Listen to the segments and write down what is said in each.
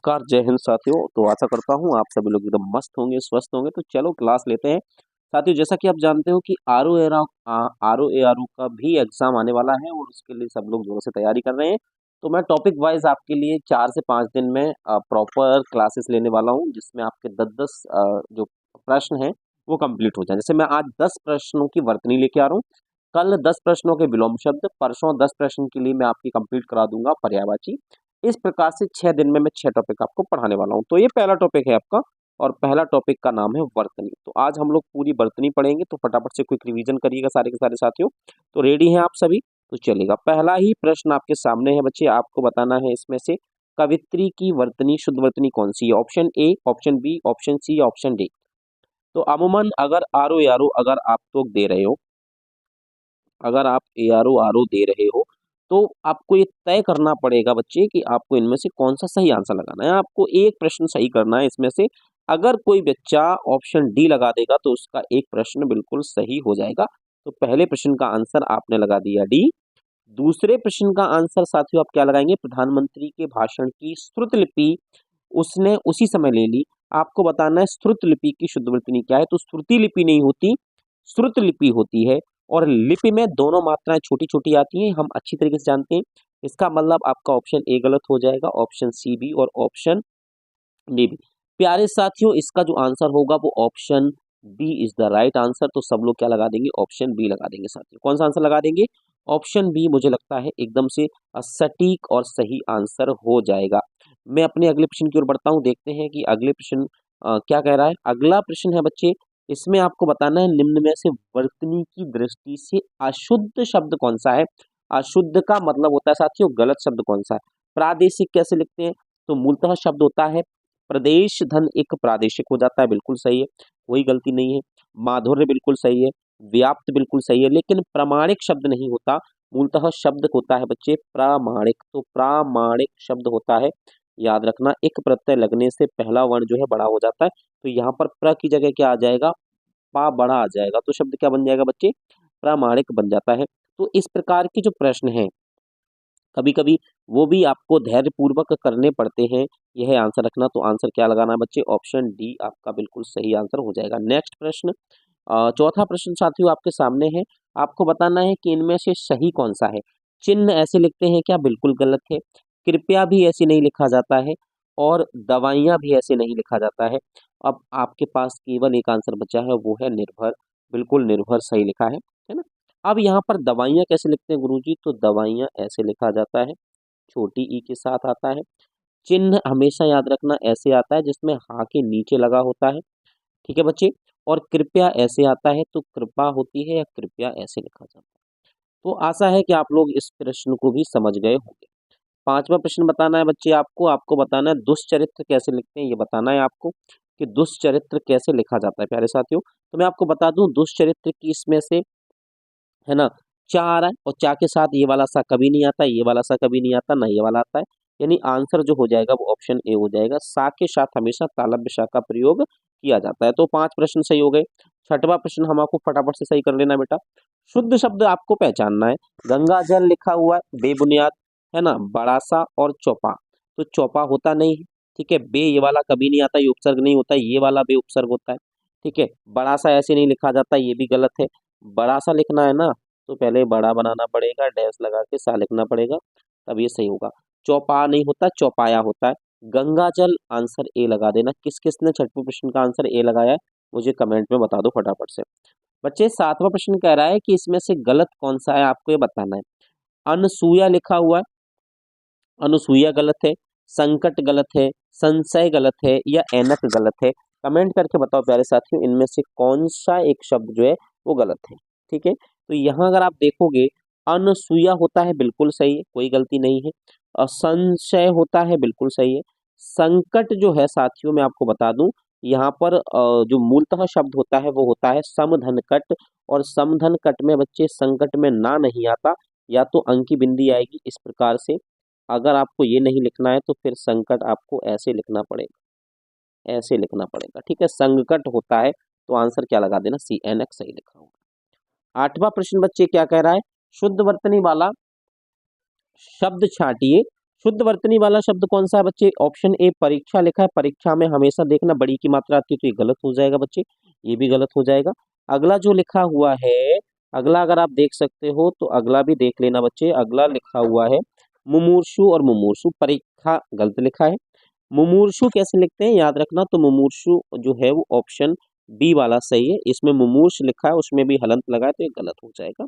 नमस्कार, जय हिंद साथियों। तो आशा करता हूँ आप सभी लोग एकदम मस्त होंगे, स्वस्थ होंगे। तो चलो क्लास लेते हैं। साथियों, जैसा कि आप जानते हो कि आर ओ ए आर ओ का भी एग्जाम आने वाला है और उसके लिए सब लोग जोरों से तैयारी कर रहे हैं। तो मैं टॉपिक वाइज आपके लिए 4 से 5 दिन में प्रॉपर क्लासेस लेने वाला हूँ, जिसमें आपके 10-10 जो प्रश्न हैं वो कंप्लीट हो जाए। जैसे मैं आज 10 प्रश्नों की वर्तनी लेके आ रहा हूँ, कल 10 प्रश्नों के विलोम शब्द, परसों 10 प्रश्न के लिए मैं आपकी कंप्लीट करा दूंगा पर्यायवाची। इस प्रकार से 6 दिन में मैं 6 टॉपिक आपको पढ़ाने वाला हूँ। तो ये पहला टॉपिक है आपका और पहला टॉपिक का नाम है वर्तनी। तो आज हम लोग पूरी वर्तनी पढ़ेंगे, तो फटाफट से क्विक रिवीजन करिएगा सारे के सारे साथियों। तो रेडी हैं आप सभी? तो चलेगा, पहला ही प्रश्न आपके सामने है बच्चे। आपको बताना है इसमें से कवित्री की वर्तनी शुद्ध वर्तनी कौन सी है? Option A, option B, option C, option D. तो अमूमन अगर आर ओ अगर आप लोग दे रहे हो, अगर आप आर ओ दे रहे हो, तो आपको ये तय करना पड़ेगा बच्चे कि आपको इनमें से कौन सा सही आंसर लगाना है। आपको एक प्रश्न सही करना है इसमें से। अगर कोई बच्चा ऑप्शन डी लगा देगा तो उसका एक प्रश्न बिल्कुल सही हो जाएगा। तो पहले प्रश्न का आंसर आपने लगा दिया डी। दूसरे प्रश्न का आंसर साथियों आप क्या लगाएंगे? प्रधानमंत्री के भाषण की श्रुत लिपि उसने उसी समय ले ली। आपको बताना है श्रुत लिपि की शुद्ध वर्तनी क्या है। तो श्रुति लिपि नहीं होती, श्रुत लिपि होती है। और लिपि में दोनों मात्राएं छोटी छोटी आती हैं, हम अच्छी तरीके से जानते हैं। इसका मतलब आपका ऑप्शन ए गलत हो जाएगा, ऑप्शन सी भी और ऑप्शन डी भी। प्यारे साथियों, इसका जो आंसर होगा वो option B is the right answer. तो सब लोग क्या लगा देंगे? ऑप्शन बी लगा देंगे साथियों। कौन सा आंसर लगा देंगे? ऑप्शन बी मुझे लगता है एकदम से सटीक और सही आंसर हो जाएगा। मैं अपने अगले प्रश्न की ओर बढ़ता हूँ, देखते हैं कि अगले प्रश्न क्या कह रहा है। अगला प्रश्न है बच्चे, इसमें आपको बताना है निम्न में से वर्तनी की दृष्टि से अशुद्ध शब्द कौन सा है? अशुद्ध का मतलब होता है साथियों गलत शब्द कौन सा है? प्रादेशिक कैसे लिखते हैं? तो मूलतः शब्द होता है प्रदेश धन, एक प्रादेशिक हो जाता है, बिल्कुल सही है, कोई गलती नहीं है। माधुर्य बिल्कुल सही है, व्याप्त बिल्कुल सही है, लेकिन प्रामाणिक शब्द नहीं होता। मूलतः शब्द होता है बच्चे प्रामाणिक। तो प्रामाणिक शब्द होता है, याद रखना, एक प्रत्यय लगने से पहला वर्ण जो है बड़ा हो जाता है। तो यहाँ पर प्र की जगह क्या आ जाएगा? पा बड़ा आ जाएगा। तो शब्द क्या बन जाएगा बच्चे? प्रामाणिक बन जाता है। तो इस प्रकार के जो प्रश्न हैं, कभी कभी वो भी आपको धैर्य पूर्वक करने पड़ते हैं। यह आंसर रखना। तो आंसर क्या लगाना है बच्चे? ऑप्शन डी आपका बिल्कुल सही आंसर हो जाएगा। नेक्स्ट प्रश्न, चौथा प्रश्न साथियों आपके सामने है। आपको बताना है कि इनमें से सही कौन सा है। चिन्ह ऐसे लिखते हैं क्या? बिल्कुल गलत है। कृपया भी ऐसे नहीं लिखा जाता है और दवाइयाँ भी ऐसे नहीं लिखा जाता है। अब आपके पास केवल एक आंसर बचा है, वो है निर्भर। बिल्कुल निर्भर सही लिखा है ना। अब यहाँ पर दवाइयाँ कैसे लिखते हैं गुरुजी? तो दवाइयाँ ऐसे लिखा जाता है, छोटी ई के साथ आता है। चिन्ह हमेशा याद रखना ऐसे आता है जिसमें हा के नीचे लगा होता है, ठीक है बच्चे। और कृपया ऐसे आता है, तो कृपा होती है या कृपया ऐसे लिखा जाता है। तो आशा है कि आप लोग इस प्रश्न को भी समझ गए होंगे। पांचवा प्रश्न बताना है बच्चे आपको। आपको बताना है दुष्चरित्र कैसे लिखते हैं, ये बताना है आपको कि दुष्चरित्र कैसे लिखा जाता है प्यारे साथियों। तो मैं आपको बता दूं दुष्चरित्र की इसमें से, है ना, चा आ रहा है और चा के साथ ये वाला सा कभी नहीं आता, ये वाला सा कभी नहीं आता, ना ये वाला आता है। यानी आंसर जो हो जाएगा वो ऑप्शन ए हो जाएगा। सा के साथ हमेशा तालव्य सा का प्रयोग किया जाता है। तो 5 प्रश्न सही हो गए। छठवां प्रश्न हम आपको फटाफट से सही कर लेना बेटा। शुद्ध शब्द आपको पहचानना है। गंगा जल लिखा हुआ है बेबुनियाद, है ना, बड़ा सा और चौपा। तो चौपा होता नहीं है, ठीक है। बे ये वाला कभी नहीं आता, ये उपसर्ग नहीं होता, ये वाला बे उपसर्ग होता है, ठीक है। बड़ा सा ऐसे नहीं लिखा जाता, ये भी गलत है। बड़ा सा लिखना है ना, तो पहले बड़ा बनाना पड़ेगा, डैश लगा के सा लिखना पड़ेगा, तब ये सही होगा। चौपा नहीं होता, चौपाया होता है। गंगा जल आंसर ए लगा देना। किस किस ने छठवें प्रश्न का आंसर ए लगाया है मुझे कमेंट में बता दो फटाफट से। बच्चे सातवां प्रश्न कह रहा है कि इसमें से गलत कौन सा है, आपको ये बताना है। अनसुया लिखा हुआ है, अनुसुईया गलत है, संकट गलत है, संशय गलत है या ऐनक गलत है। कमेंट करके बताओ प्यारे साथियों, इनमें से कौन सा एक शब्द जो है वो गलत है, ठीक है। तो यहाँ अगर आप देखोगे, अनसुईया होता है, बिल्कुल सही है, कोई गलती नहीं है। संशय होता है, बिल्कुल सही है। संकट जो है साथियों मैं आपको बता दूं, यहाँ पर जो मूलतः शब्द होता है वो होता है समधन कट। और समधन कट में बच्चे संकट में ना नहीं आता, या तो अंक की बिंदी आएगी इस प्रकार से। अगर आपको ये नहीं लिखना है तो फिर संकट आपको ऐसे लिखना पड़ेगा, ऐसे लिखना पड़ेगा, ठीक है। संकट होता है, तो आंसर क्या लगा देना? सी एन एक्स सही लिखा होगा। आठवां प्रश्न बच्चे क्या कह रहा है? शुद्ध वर्तनी वाला शब्द छांटिए शुद्ध वर्तनी वाला शब्द कौन सा है बच्चे? ऑप्शन ए परीक्षा लिखा है। परीक्षा में हमेशा देखना बड़ी की मात्रा आती है तो ये गलत हो जाएगा बच्चे, ये भी गलत हो जाएगा। अगला जो लिखा हुआ है, अगला अगर आप देख सकते हो तो अगला भी देख लेना बच्चे। अगला लिखा हुआ है मुमूर्षु और मुमूर्षु, परीक्षा गलत लिखा है। मुमूर्षु कैसे लिखते हैं याद रखना, तो मुमूर्षु जो है वो ऑप्शन बी वाला सही है। इसमें मुमूर्ष लिखा है, उसमें भी हलंत लगा है तो ये गलत हो जाएगा।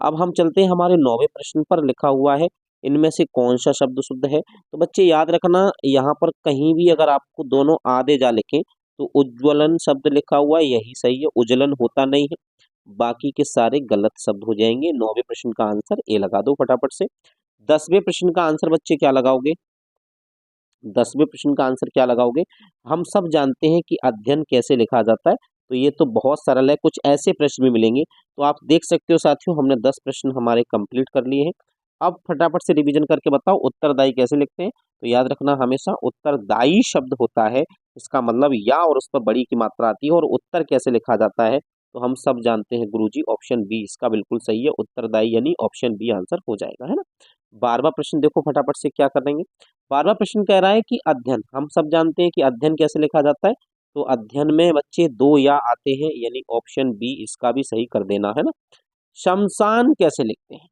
अब हम चलते हैं हमारे 9वें प्रश्न पर। लिखा हुआ है इनमें से कौन सा शब्द शुद्ध है? तो बच्चे याद रखना, यहाँ पर कहीं भी अगर आपको दोनों आधे जा लिखें तो उज्ज्वलन शब्द लिखा हुआ है, यही सही है। उज्जवलन होता नहीं है, बाकी के सारे गलत शब्द हो जाएंगे। 9वें प्रश्न का आंसर ए लगा दो फटाफट से। 10वें प्रश्न का आंसर बच्चे क्या लगाओगे? 10वें प्रश्न का आंसर क्या लगाओगे? हम सब जानते हैं कि अध्ययन कैसे लिखा जाता है, तो ये तो बहुत सरल है। कुछ ऐसे प्रश्न भी मिलेंगे तो आप देख सकते हो साथियों, हमने 10 प्रश्न हमारे कंप्लीट कर लिए हैं। अब फटाफट से रिवीजन करके बताओ उत्तरदायी कैसे लिखते हैं। तो याद रखना हमेशा उत्तरदायी शब्द होता है, इसका मतलब या और उस पर बड़ी की मात्रा आती है। और उत्तर कैसे लिखा जाता है तो हम सब जानते हैं गुरुजी, ऑप्शन बी इसका बिल्कुल सही है। उत्तरदायी यानी ऑप्शन बी आंसर हो जाएगा, है ना। 12वां प्रश्न देखो फटाफट से क्या करेंगे। 12वां प्रश्न कह रहा है कि अध्ययन, हम सब जानते हैं कि अध्ययन कैसे लिखा जाता है। तो अध्ययन में बच्चे दो या आते हैं, यानी ऑप्शन बी इसका भी सही कर देना, है ना। शमशान कैसे लिखते हैं?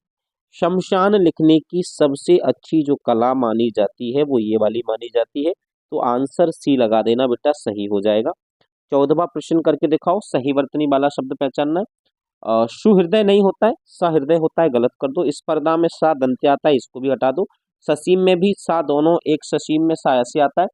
शमशान लिखने की सबसे अच्छी जो कला मानी जाती है वो ये वाली मानी जाती है, तो आंसर सी लगा देना बेटा, सही हो जाएगा। 14वां प्रश्न करके दिखाओ, सही वर्तनी वाला शब्द पहचानना है। सुहृदय नहीं होता है, सहृदय होता है, गलत कर दो। स्पर्धा में सा दंत्य आता है, इसको भी हटा दो। ससीम में भी सा, दोनों एक ससीम में सा ऐसे आता है,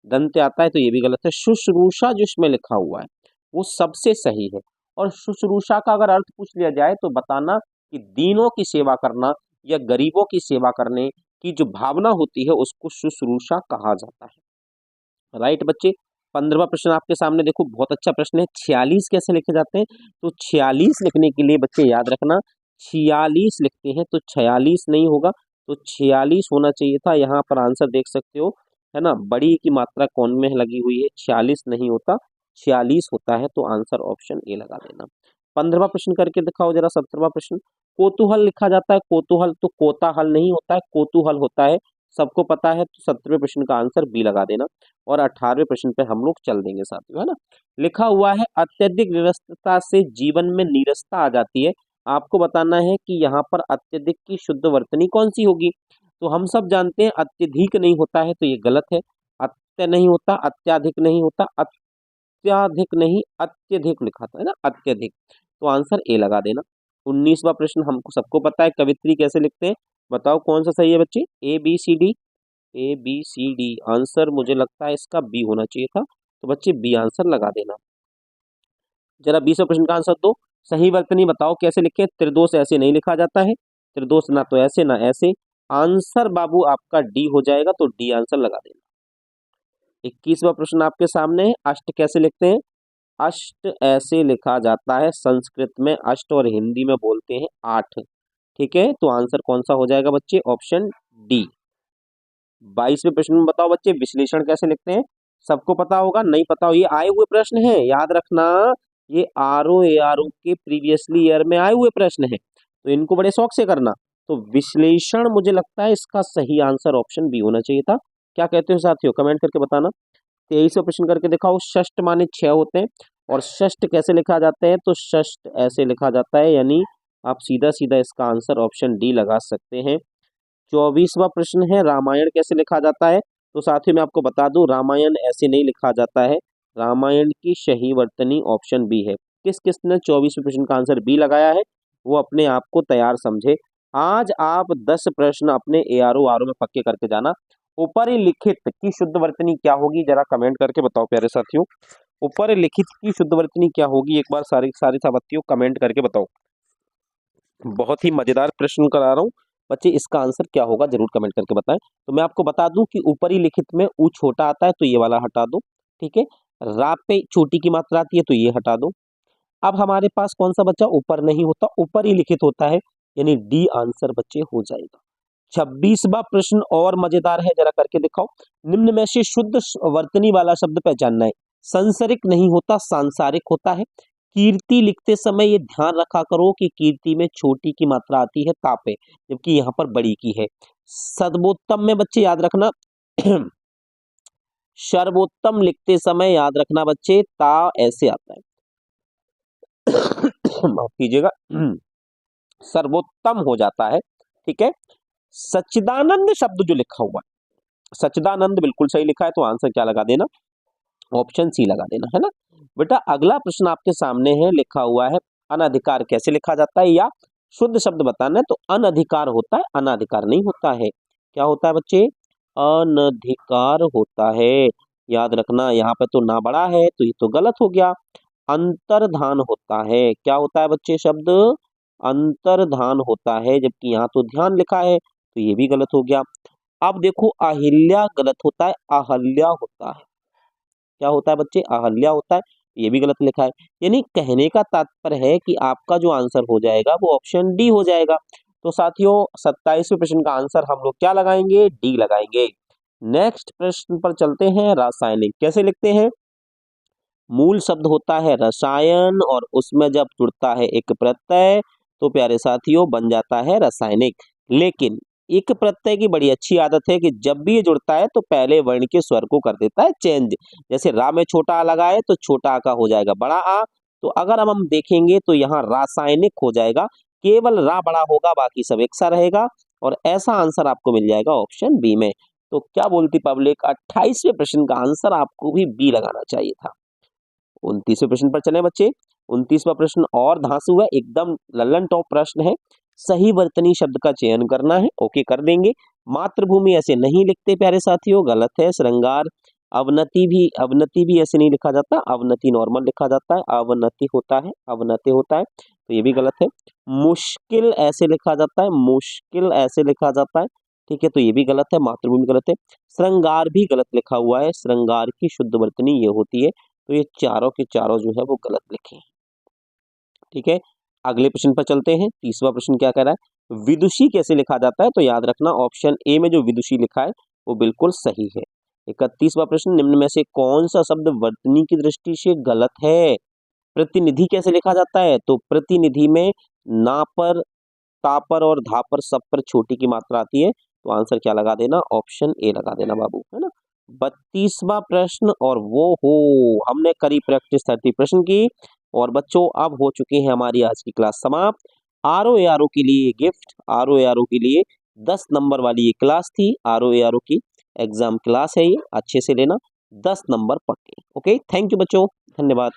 दंत्य आता है तो ये भी गलत है। शुश्रूषा जो इसमें लिखा हुआ है वो सबसे सही है। और शुश्रूषा का अगर अर्थ पूछ लिया जाए तो बताना कि दीनों की सेवा करना या गरीबों की सेवा करने की जो भावना होती है उसको शुश्रूषा कहा जाता है। राइट बच्चे। 15वां प्रश्न आपके सामने देखो, बहुत अच्छा प्रश्न है। 46 कैसे लिखे जाते हैं? तो 46 लिखने के लिए बच्चे याद रखना, 46 लिखते हैं तो 46 नहीं होगा, तो 46 होना चाहिए था। यहाँ पर आंसर देख सकते हो, है ना, बड़ी की मात्रा कौन में लगी हुई है, 46 नहीं होता 46 होता है, तो आंसर ऑप्शन ए लगा देना। 15वां प्रश्न करके दिखाओ जरा। 17वां प्रश्न, कोतूहल लिखा जाता है, कोतूहल तो कोताहल नहीं होता है, कोतूहल होता है, सबको पता है। तो 17वें प्रश्न का आंसर बी लगा देना। और 18वें प्रश्न पे हम लोग चल देंगे साथियों, है ना। लिखा हुआ है अत्यधिक व्यस्तता से जीवन में नीरसता आ जाती है। आपको बताना है कि यहाँ पर अत्यधिक की शुद्ध वर्तनी कौन सी होगी। तो हम सब जानते हैं अत्यधिक नहीं होता है तो ये गलत है। अत्य नहीं होता, अत्याधिक नहीं होता, अत्याधिक नहीं अत्यधिक लिखा था, है ना, अत्यधिक। तो आंसर ए लगा देना। 19वां प्रश्न हमको सबको पता है, कवित्री कैसे लिखते हैं, बताओ कौन सा सही है बच्चे? A B C D, A B C D. Answer मुझे लगता है इसका बी होना चाहिए था, तो बच्चे बी आंसर लगा देना। जरा 20वें प्रश्न का आंसर दो। सही वर्तनी बताओ कैसे लिखें? त्रिदोष ऐसे नहीं लिखा जाता है, त्रिदोष ना तो ऐसे ना ऐसे। आंसर बाबू आपका डी हो जाएगा, तो डी आंसर लगा देना। 21वां प्रश्न आपके सामने है, अष्ट कैसे लिखते हैं? अष्ट ऐसे लिखा जाता है, संस्कृत में अष्ट और हिंदी में बोलते हैं 8। ठीक है, तो आंसर कौन सा हो जाएगा बच्चे? Option D. 22वें प्रश्न में बताओ बच्चे, विश्लेषण कैसे लिखते हैं? सबको पता होगा, नहीं पता हो, ये आए हुए प्रश्न है, याद रखना। ये आर ओ के प्रीवियसली ईयर में आए हुए प्रश्न है, तो इनको बड़े शौक से करना। तो विश्लेषण मुझे लगता है इसका सही आंसर ऑप्शन बी होना चाहिए था। क्या कहते हो साथियों, कमेंट करके बताना। 23वां प्रश्न करके दिखाओ, षष्ठ माने 6 होते हैं, और षष्ठ कैसे लिखा जाता है? तो षष्ठ ऐसे लिखा जाता है, यानी आप सीधा सीधा इसका आंसर ऑप्शन डी लगा सकते हैं। 24वां प्रश्न है, रामायण कैसे लिखा जाता है? तो साथियों मैं आपको बता दूं, रामायण ऐसे नहीं लिखा जाता है, रामायण की सही वर्तनी ऑप्शन बी है। किस किसने 24वें प्रश्न का आंसर बी लगाया है वो अपने आप को तैयार समझे। आज आप 10 प्रश्न अपने आर ओ में पक्के करके जाना। ऊपर लिखित की शुद्ध वर्तनी क्या होगी, जरा कमेंट करके बताओ प्यारे साथियों। ऊपर लिखित की शुद्ध वर्तनी क्या होगी, एक बार सारी सारी साथियों कमेंट करके बताओ। बहुत ही मजेदार प्रश्न करा रहा हूँ बच्चे, इसका आंसर क्या होगा जरूर कमेंट करके बताएं। तो मैं आपको बता दूं कि ऊपरी लिखित में ऊ छोटा आता है तो ये वाला हटा दो, ठीक है। रा पे छोटी की मात्रा आती है तो ये हटा दो। अब हमारे पास कौन सा बच्चा ऊपर नहीं होता, ऊपर ही लिखित होता है, यानी डी आंसर बच्चे हो जाएगा। 26वां प्रश्न और मजेदार है, जरा करके दिखाओ। निम्न में से शुद्ध वर्तनी वाला शब्द पहचानना है। संसारिक नहीं होता, सांसारिक होता है। कीर्ति लिखते समय ये ध्यान रखा करो कि कीर्ति में छोटी की मात्रा आती है ता पे, जबकि यहाँ पर बड़ी की है। सर्वोत्तम में बच्चे याद रखना सर्वोत्तम लिखते समय याद रखना बच्चे ता ऐसे आता है। माफ कीजिएगा। सर्वोत्तम हो जाता है, ठीक है। सच्चिदानंद शब्द जो लिखा हुआ है, सच्चिदानंद बिल्कुल सही लिखा है, तो आंसर क्या लगा देना, ऑप्शन सी लगा देना, है ना। बेटा अगला प्रश्न आपके सामने है, लिखा हुआ है अनधिकार कैसे लिखा जाता है, या शुद्ध शब्द बताना है तो अनधिकार होता है, अनाधिकार नहीं होता है। क्या होता है बच्चे, अनधिकार होता है। याद रखना, यहाँ पे तो ना बड़ा है तो ये तो गलत हो गया। अंतर्धान होता है, क्या होता है बच्चे शब्द, अंतर्धान होता है, जबकि यहाँ तो ध्यान लिखा है तो ये भी गलत हो गया। अब देखो अहिल्या गलत होता है, अहल्या होता है। क्या होता है बच्चे, अहल्या होता है, ये भी गलत लिखा है। यानी कहने का तात्पर्य है कि आपका जो आंसर हो जाएगा वो ऑप्शन डी हो जाएगा। तो साथियों 27वें प्रश्न का आंसर हम लोग क्या लगाएंगे, डी लगाएंगे। नेक्स्ट प्रश्न पर चलते हैं, रासायनिक कैसे लिखते हैं। मूल शब्द होता है रसायन और उसमें जब जुड़ता है एक प्रत्यय तो प्यारे साथियों बन जाता है रासायनिक। लेकिन एक प्रत्यय की बड़ी अच्छी आदत है कि जब भी ये जुड़ता है तो पहले वर्ण के स्वर को कर देता है चेंज। जैसे रा में छोटा आ लगा है तो छोटा आ का हो जाएगा बड़ा आ। तो अगर हम देखेंगे तो यहाँ रासायनिक हो जाएगा, केवल रा बड़ा होगा, बाकी सब एक सा रहेगा, और ऐसा आंसर आपको मिल जाएगा ऑप्शन बी में। तो क्या बोलती पब्लिक, 28वें प्रश्न का आंसर आपको भी बी लगाना चाहिए था। 29वें प्रश्न पर चले बच्चे। 29वां प्रश्न और धांसू है, एकदम लल्लन टॉप प्रश्न है। सही वर्तनी शब्द का चयन करना है, ओके कर देंगे। मातृभूमि ऐसे नहीं लिखते प्यारे साथियों, गलत है। श्रृंगार, अवनति भी ऐसे नहीं लिखा जाता, अवनति नॉर्मल लिखा जाता है, अवनति होता है, अवनति होता है, तो ये भी गलत है। मुश्किल ऐसे लिखा जाता है, मुश्किल ऐसे लिखा जाता है, ठीक है, तो ये भी गलत है, मातृभूमि गलत है। श्रृंगार भी गलत लिखा हुआ है, श्रृंगार की शुद्ध वर्तनी ये होती है। तो ये चारों के चारों जो है वो गलत लिखे हैं, ठीक है। अगले प्रश्न पर चलते हैं। 30वां प्रश्न क्या कह रहा है, विदुषी कैसे लिखा जाता है, तो याद रखना ऑप्शन ए में जो विदुषी लिखा है वो बिल्कुल सही है। 31वां प्रश्न, निम्न में से कौन सा शब्द वर्तनी की दृष्टि से गलत है। प्रतिनिधि कैसे लिखा जाता है, तो प्रतिनिधि में ना पर, ता पर और धा पर, सब पर छोटी की मात्रा आती है, तो आंसर क्या लगा देना, ऑप्शन ए लगा देना बाबू, है ना। 32वां प्रश्न, और वो हो हमने करी प्रैक्टिस 30 प्रश्न की, और बच्चों अब हो चुकी है हमारी आज की क्लास समाप्त। Are O A R O के लिए gift, R O A R O के लिए 10 नंबर वाली ये क्लास थी, आर ओ ए आर ओ की एग्जाम क्लास है ये, अच्छे से लेना, 10 नंबर पक्के। ओके, थैंक यू बच्चों, धन्यवाद।